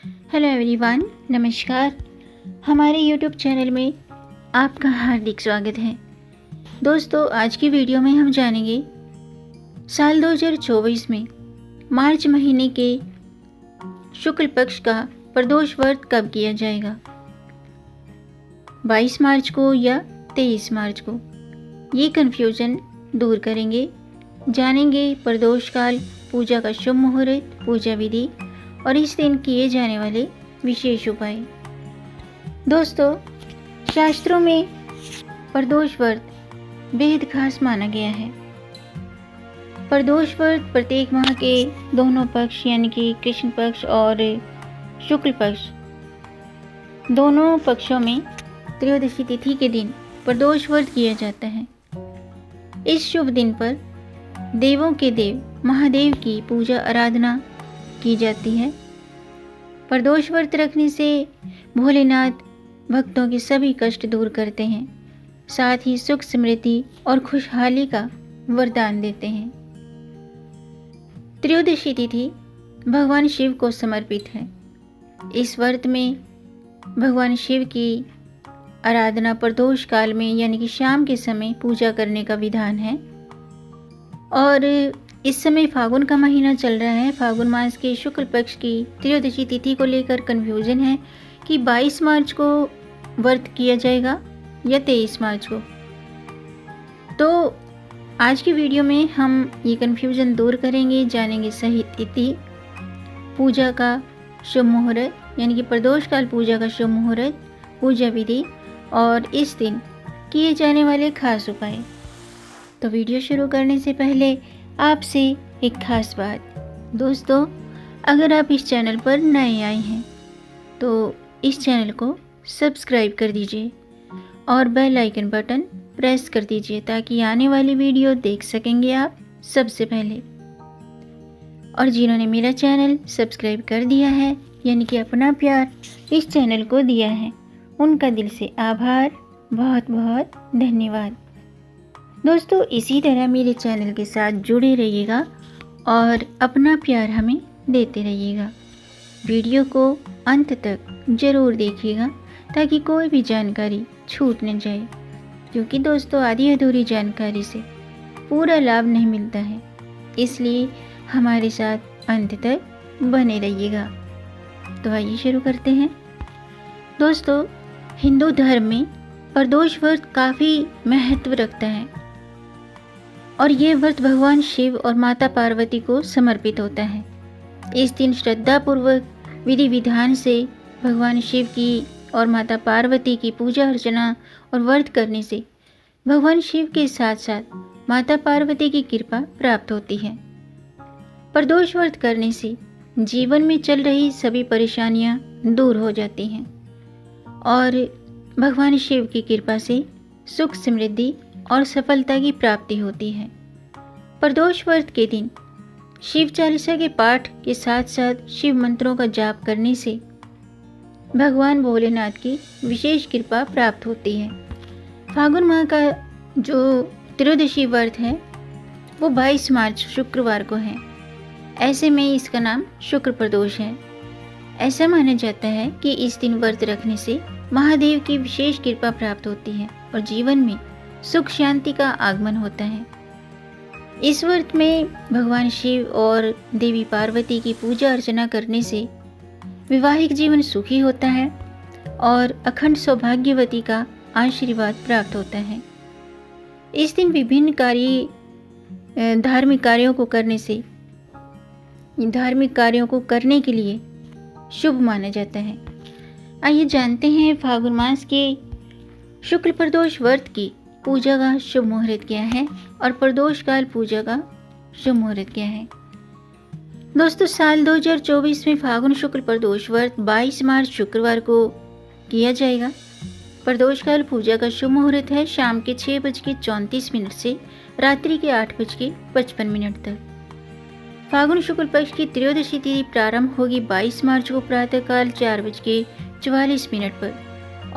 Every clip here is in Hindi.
हेलो एवरीवन, नमस्कार। हमारे यूट्यूब चैनल में आपका हार्दिक स्वागत है। दोस्तों, आज की वीडियो में हम जानेंगे साल 2024 में मार्च महीने के शुक्ल पक्ष का प्रदोष व्रत कब किया जाएगा, 22 मार्च को या 23 मार्च को। ये कन्फ्यूजन दूर करेंगे, जानेंगे प्रदोष काल, पूजा का शुभ मुहूर्त, पूजा विधि और इस दिन किए जाने वाले विशेष उपाय। दोस्तों, शास्त्रों में प्रदोष व्रत बेहद खास माना गया है। प्रदोष व्रत प्रत्येक माह के दोनों पक्ष यानी कि कृष्ण पक्ष और शुक्ल पक्ष दोनों पक्षों में त्रयोदशी तिथि के दिन प्रदोष व्रत किया जाता है। इस शुभ दिन पर देवों के देव महादेव की पूजा आराधना की जाती है। प्रदोष व्रत रखने से भोलेनाथ भक्तों के सभी कष्ट दूर करते हैं, साथ ही सुख समृद्धि और खुशहाली का वरदान देते हैं। त्रयोदशी तिथि भगवान शिव को समर्पित है। इस व्रत में भगवान शिव की आराधना प्रदोष काल में यानी कि शाम के समय पूजा करने का विधान है। और इस समय फागुन का महीना चल रहा है। फागुन मास के शुक्ल पक्ष की त्रयोदशी तिथि को लेकर कन्फ्यूजन है कि 22 मार्च को व्रत किया जाएगा या 23 मार्च को। तो आज की वीडियो में हम ये कन्फ्यूजन दूर करेंगे, जानेंगे सही तिथि, पूजा का शुभ मुहूर्त यानी कि प्रदोष काल पूजा का शुभ मुहूर्त, पूजा विधि और इस दिन किए जाने वाले खास उपाय। तो वीडियो शुरू करने से पहले आपसे एक खास बात। दोस्तों, अगर आप इस चैनल पर नए आए हैं तो इस चैनल को सब्सक्राइब कर दीजिए और बेल आइकन बटन प्रेस कर दीजिए ताकि आने वाली वीडियो देख सकेंगे आप सबसे पहले। और जिन्होंने मेरा चैनल सब्सक्राइब कर दिया है यानी कि अपना प्यार इस चैनल को दिया है, उनका दिल से आभार, बहुत बहुत धन्यवाद। दोस्तों, इसी तरह मेरे चैनल के साथ जुड़े रहिएगा और अपना प्यार हमें देते रहिएगा। वीडियो को अंत तक ज़रूर देखिएगा ताकि कोई भी जानकारी छूट न जाए, क्योंकि दोस्तों आधी अधूरी जानकारी से पूरा लाभ नहीं मिलता है। इसलिए हमारे साथ अंत तक बने रहिएगा। तो आइए शुरू करते हैं। दोस्तों, हिंदू धर्म में प्रदोष व्रत काफ़ी महत्व रखता है और ये व्रत भगवान शिव और माता पार्वती को समर्पित होता है। इस दिन श्रद्धापूर्वक विधि विधान से भगवान शिव की और माता पार्वती की पूजा अर्चना और व्रत करने से भगवान शिव के साथ साथ माता पार्वती की कृपा प्राप्त होती है। प्रदोष व्रत करने से जीवन में चल रही सभी परेशानियां दूर हो जाती हैं और भगवान शिव की कृपा से सुख समृद्धि और सफलता की प्राप्ति होती है। प्रदोष व्रत के दिन शिव चालीसा के पाठ के साथ साथ शिव मंत्रों का जाप करने से भगवान भोलेनाथ की विशेष कृपा प्राप्त होती है। फागुन माह का जो त्रयोदशी व्रत है वो 22 मार्च शुक्रवार को है। ऐसे में इसका नाम शुक्र प्रदोष है। ऐसा माना जाता है कि इस दिन व्रत रखने से महादेव की विशेष कृपा प्राप्त होती है और जीवन में सुख शांति का आगमन होता है। इस व्रत में भगवान शिव और देवी पार्वती की पूजा अर्चना करने से वैवाहिक जीवन सुखी होता है और अखंड सौभाग्यवती का आशीर्वाद प्राप्त होता है। इस दिन विभिन्न धार्मिक कार्यों को करने के लिए शुभ माना जाता है। आइए जानते हैं फागुन मास के शुक्ल प्रदोष व्रत की पूजा का शुभ मुहूर्त क्या है और प्रदोष काल पूजा का शुभ मुहूर्त क्या है। दोस्तों, साल 2024 में फागुन शुक्ल प्रदोष व्रत 22 मार्च शुक्रवार को किया जाएगा। प्रदोष काल पूजा का शुभ मुहूर्त है शाम के 6:34 से रात्रि के 8:55 तक। फागुन शुक्ल पक्ष की त्रयोदशी तिथि प्रारंभ होगी 22 मार्च को प्रातःकाल 4:44 पर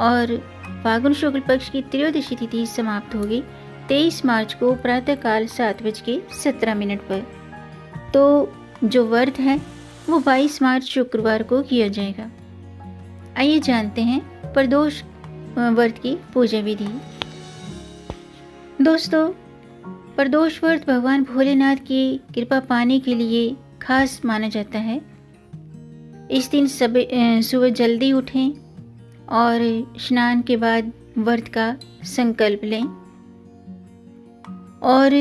और फागुन शुक्ल पक्ष की त्रयोदशी तिथि समाप्त होगी 23 मार्च को प्रातःकाल 7:17 पर। तो जो व्रत है वो 22 मार्च शुक्रवार को किया जाएगा। आइए जानते हैं प्रदोष व्रत की पूजा विधि। दोस्तों, प्रदोष व्रत भगवान भोलेनाथ की कृपा पाने के लिए खास माना जाता है। इस दिन सुबह जल्दी उठें और स्नान के बाद व्रत का संकल्प लें और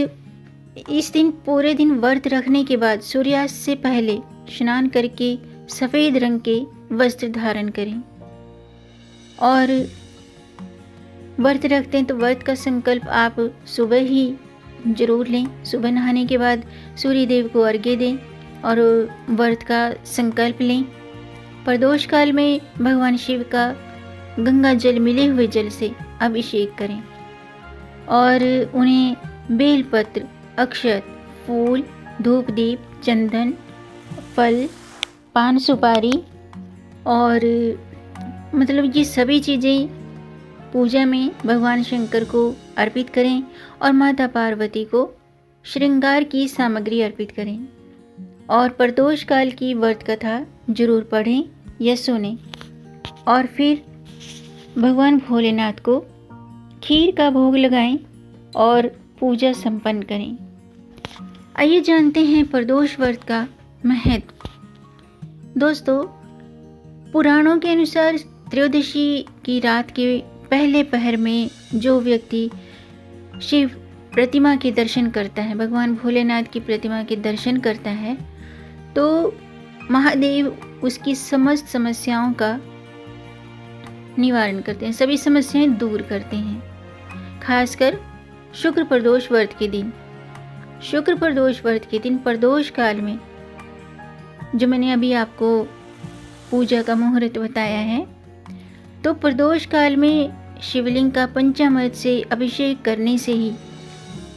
इस दिन पूरे दिन व्रत रखने के बाद सूर्यास्त से पहले स्नान करके सफ़ेद रंग के वस्त्र धारण करें। और व्रत रखते हैं तो व्रत का संकल्प आप सुबह ही जरूर लें। सुबह नहाने के बाद सूर्य देव को अर्घ्य दें और व्रत का संकल्प लें। प्रदोष काल में भगवान शिव का गंगा जल मिले हुए जल से अभिषेक करें और उन्हें बेलपत्र, अक्षत, फूल, धूप दीप, चंदन, फल, पान सुपारी और ये सभी चीज़ें पूजा में भगवान शंकर को अर्पित करें और माता पार्वती को श्रृंगार की सामग्री अर्पित करें। और प्रदोष काल की व्रत कथा जरूर पढ़ें या सुनें और फिर भगवान भोलेनाथ को खीर का भोग लगाएं और पूजा संपन्न करें। आइए जानते हैं प्रदोष व्रत का महत्व। दोस्तों, पुराणों के अनुसार त्रयोदशी की रात के पहले पहर में जो व्यक्ति शिव प्रतिमा के दर्शन करता है, भगवान भोलेनाथ की प्रतिमा के दर्शन करता है, तो महादेव उसकी समस्त समस्याओं का निवारण करते हैं, सभी समस्याएं दूर करते हैं। खासकर शुक्र प्रदोष व्रत के दिन, प्रदोष काल में जो मैंने अभी आपको पूजा का मुहूर्त बताया है, तो प्रदोष काल में शिवलिंग का पंचामृत से अभिषेक करने से ही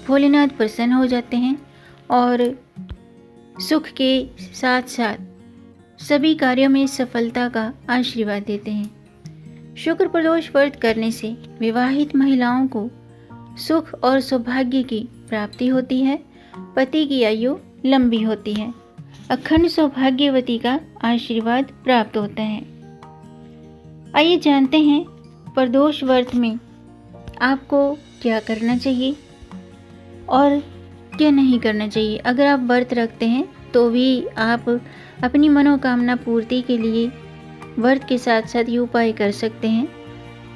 भोलेनाथ प्रसन्न हो जाते हैं और सुख के साथ साथ सभी कार्यों में सफलता का आशीर्वाद देते हैं। शुक्र प्रदोष व्रत करने से विवाहित महिलाओं को सुख और सौभाग्य की प्राप्ति होती है, पति की आयु लंबी होती है, अखंड सौभाग्यवती का आशीर्वाद प्राप्त होता है। आइए जानते हैं प्रदोष व्रत में आपको क्या करना चाहिए और क्या नहीं करना चाहिए। अगर आप व्रत रखते हैं तो भी आप अपनी मनोकामना पूर्ति के लिए व्रत के साथ साथ ये उपाय कर सकते हैं।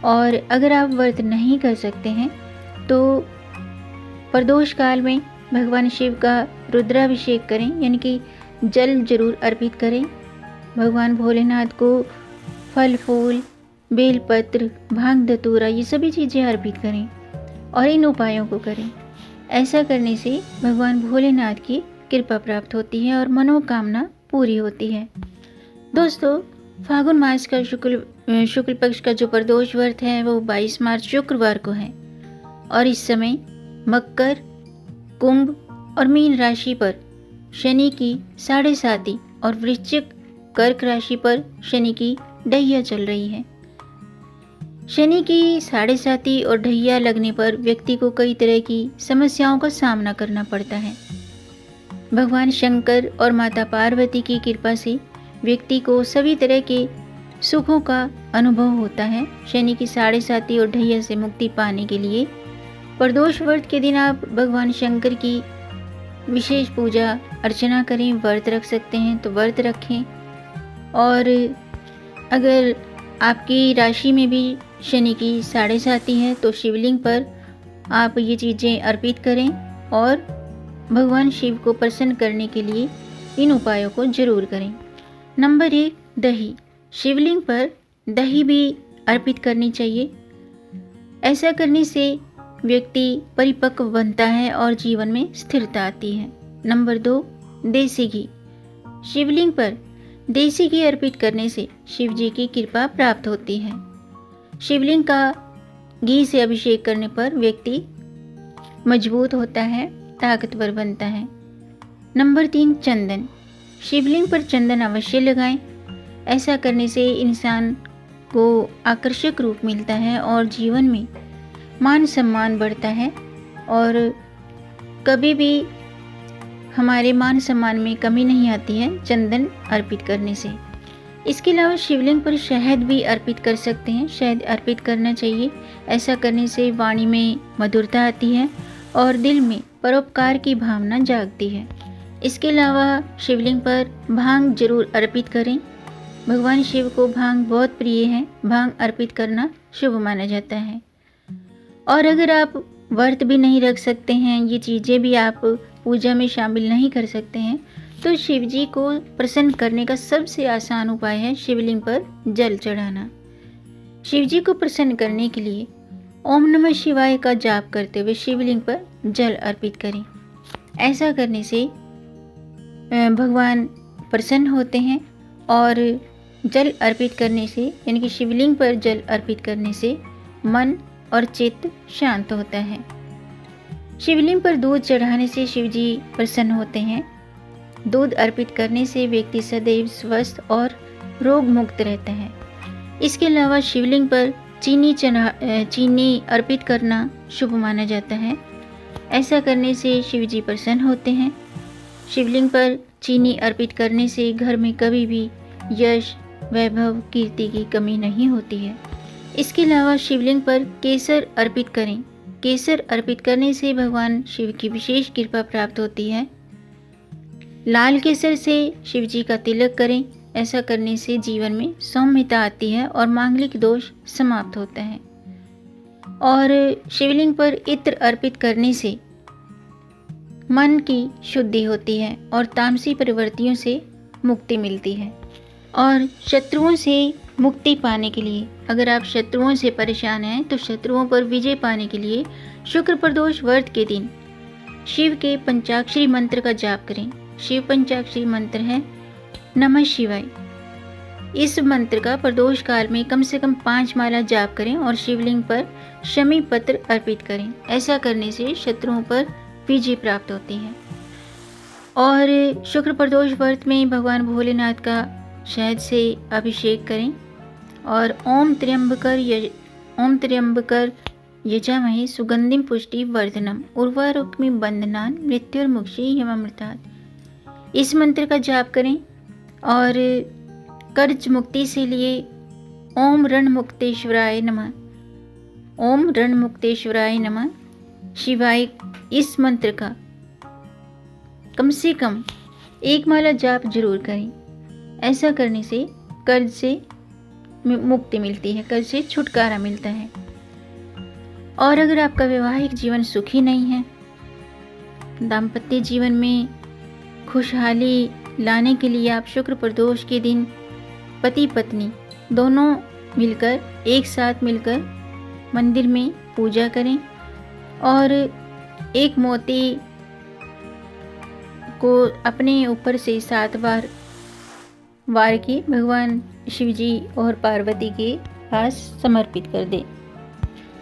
और अगर आप व्रत नहीं कर सकते हैं तो प्रदोष काल में भगवान शिव का रुद्राभिषेक करें, यानी कि जल जरूर अर्पित करें। भगवान भोलेनाथ को फल फूल, बेलपत्र, भांग धतूरा ये सभी चीज़ें अर्पित करें और इन उपायों को करें। ऐसा करने से भगवान भोलेनाथ की कृपा प्राप्त होती है और मनोकामना पूरी होती है। दोस्तों, फागुन मास का शुक्ल पक्ष का जो प्रदोष व्रत है वो 22 मार्च शुक्रवार को है और इस समय मकर, कुंभ और मीन राशि पर शनि की 7.5 और वृश्चिक, कर्क राशि पर शनि की ढैया चल रही है। शनि की 7.5 और ढैया लगने पर व्यक्ति को कई तरह की समस्याओं का सामना करना पड़ता है। भगवान शंकर और माता पार्वती की कृपा से व्यक्ति को सभी तरह के सुखों का अनुभव होता है। शनि की 7.5 और ढैया से मुक्ति पाने के लिए प्रदोष व्रत के दिन आप भगवान शंकर की विशेष पूजा अर्चना करें। व्रत रख सकते हैं तो व्रत रखें और अगर आपकी राशि में भी शनि की 7.5 है तो शिवलिंग पर आप ये चीज़ें अर्पित करें और भगवान शिव को प्रसन्न करने के लिए इन उपायों को जरूर करें। नंबर 1, दही। शिवलिंग पर दही भी अर्पित करनी चाहिए। ऐसा करने से व्यक्ति परिपक्व बनता है और जीवन में स्थिरता आती है। नंबर 2, देसी घी। शिवलिंग पर देसी घी अर्पित करने से शिव जी की कृपा प्राप्त होती है। शिवलिंग का घी से अभिषेक करने पर व्यक्ति मजबूत होता है, ताकतवर बनता है। नंबर 3, चंदन। शिवलिंग पर चंदन अवश्य लगाएं। ऐसा करने से इंसान को आकर्षक रूप मिलता है और जीवन में मान सम्मान बढ़ता है और कभी भी हमारे मान सम्मान में कमी नहीं आती है चंदन अर्पित करने से। इसके अलावा शिवलिंग पर शहद भी अर्पित कर सकते हैं, शहद अर्पित करना चाहिए। ऐसा करने से वाणी में मधुरता आती है और दिल में परोपकार की भावना जागती है। इसके अलावा शिवलिंग पर भांग जरूर अर्पित करें। भगवान शिव को भांग बहुत प्रिय है, भांग अर्पित करना शुभ माना जाता है। और अगर आप व्रत भी नहीं रख सकते हैं, ये चीज़ें भी आप पूजा में शामिल नहीं कर सकते हैं, तो शिव जी को प्रसन्न करने का सबसे आसान उपाय है शिवलिंग पर जल चढ़ाना। शिव जी को प्रसन्न करने के लिए ओम नमः शिवाय का जाप करते हुए शिवलिंग पर जल अर्पित करें। ऐसा करने से भगवान प्रसन्न होते हैं और जल अर्पित करने से, यानी कि शिवलिंग पर जल अर्पित करने से मन और चित्त शांत होता है। शिवलिंग पर दूध चढ़ाने से शिव जी प्रसन्न होते हैं। दूध अर्पित करने से व्यक्ति सदैव स्वस्थ और रोग मुक्त रहता है। इसके अलावा शिवलिंग पर चीनी अर्पित करना शुभ माना जाता है। ऐसा करने से शिव जी प्रसन्न होते हैं। शिवलिंग पर चीनी अर्पित करने से घर में कभी भी यश, वैभव, कीर्ति की कमी नहीं होती है। इसके अलावा शिवलिंग पर केसर अर्पित करें। केसर अर्पित करने से भगवान शिव की विशेष कृपा प्राप्त होती है। लाल केसर से शिव जी का तिलक करें। ऐसा करने से जीवन में सौम्यता आती है और मांगलिक दोष समाप्त होता है। और शिवलिंग पर इत्र अर्पित करने से मन की शुद्धि होती है और तामसी प्रवृत्तियों से मुक्ति मिलती है। और शत्रुओं से मुक्ति पाने के लिए, अगर आप शत्रुओं से परेशान हैं तो शत्रुओं पर विजय पाने के लिए शुक्र प्रदोष व्रत के दिन शिव के पंचाक्षरी मंत्र का जाप करें। शिव पंचाक्षरी मंत्र है नमः शिवाय। इस मंत्र का प्रदोष काल में कम से कम 5 माला जाप करें और शिवलिंग पर शमी पत्र अर्पित करें। ऐसा करने से शत्रुओं पर विजय प्राप्त होती है। और शुक्र प्रदोष व्रत में भगवान भोलेनाथ का शहद से अभिषेक करें और ओम त्र्यंबकर यजामहे सुगंधिम पुष्टि वर्धनम उर्वारुक्मि बंधनान मृत्युर्मुक्षि यमामृतात्। इस मंत्र का जाप करें। और कर्ज मुक्ति से लिए ओम रणमुक्तेश्वराय नमः, ओम रणमुक्तेश्वराय नमः शिवाय, इस मंत्र का कम से कम 1 माला जाप जरूर करें। ऐसा करने से कर्ज से मुक्ति मिलती है, कर्ज से छुटकारा मिलता है। और अगर आपका वैवाहिक जीवन सुखी नहीं है, दाम्पत्य जीवन में खुशहाली लाने के लिए आप शुक्र प्रदोष के दिन पति पत्नी दोनों मिलकर, एक साथ मिलकर मंदिर में पूजा करें और एक मोती को अपने ऊपर से 7 बार वार के भगवान शिव जी और पार्वती के पास समर्पित कर दें।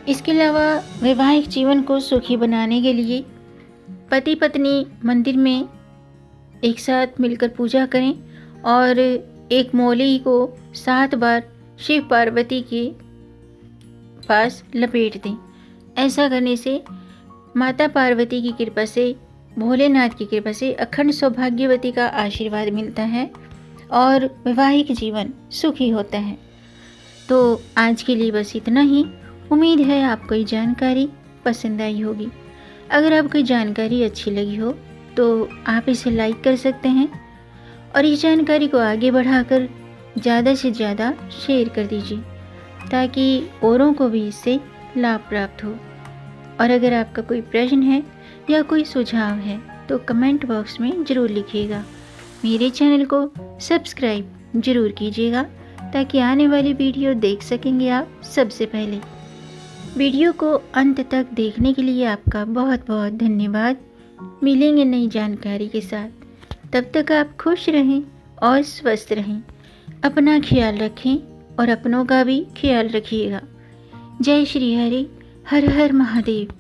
इसके अलावा वैवाहिक जीवन को सुखी बनाने के लिए पति पत्नी मंदिर में एक साथ मिलकर पूजा करें और एक मौली को 7 बार शिव पार्वती के पास लपेट दें। ऐसा करने से माता पार्वती की कृपा से, भोलेनाथ की कृपा से अखंड सौभाग्यवती का आशीर्वाद मिलता है और वैवाहिक जीवन सुखी होता है। तो आज के लिए बस इतना ही। उम्मीद है आपको ये जानकारी पसंद आई होगी। अगर आपको ये जानकारी अच्छी लगी हो तो आप इसे लाइक कर सकते हैं और इस जानकारी को आगे बढ़ाकर ज़्यादा से ज़्यादा शेयर कर दीजिए ताकि औरों को भी इससे लाभ प्राप्त हो। और अगर आपका कोई प्रश्न है या कोई सुझाव है तो कमेंट बॉक्स में ज़रूर लिखिएगा। मेरे चैनल को सब्सक्राइब ज़रूर कीजिएगा ताकि आने वाली वीडियो देख सकेंगे आप सबसे पहले। वीडियो को अंत तक देखने के लिए आपका बहुत बहुत धन्यवाद। मिलेंगे नई जानकारी के साथ, तब तक आप खुश रहें और स्वस्थ रहें। अपना ख्याल रखें और अपनों का भी ख्याल रखिएगा। जय श्री हरि, हर हर महादेव।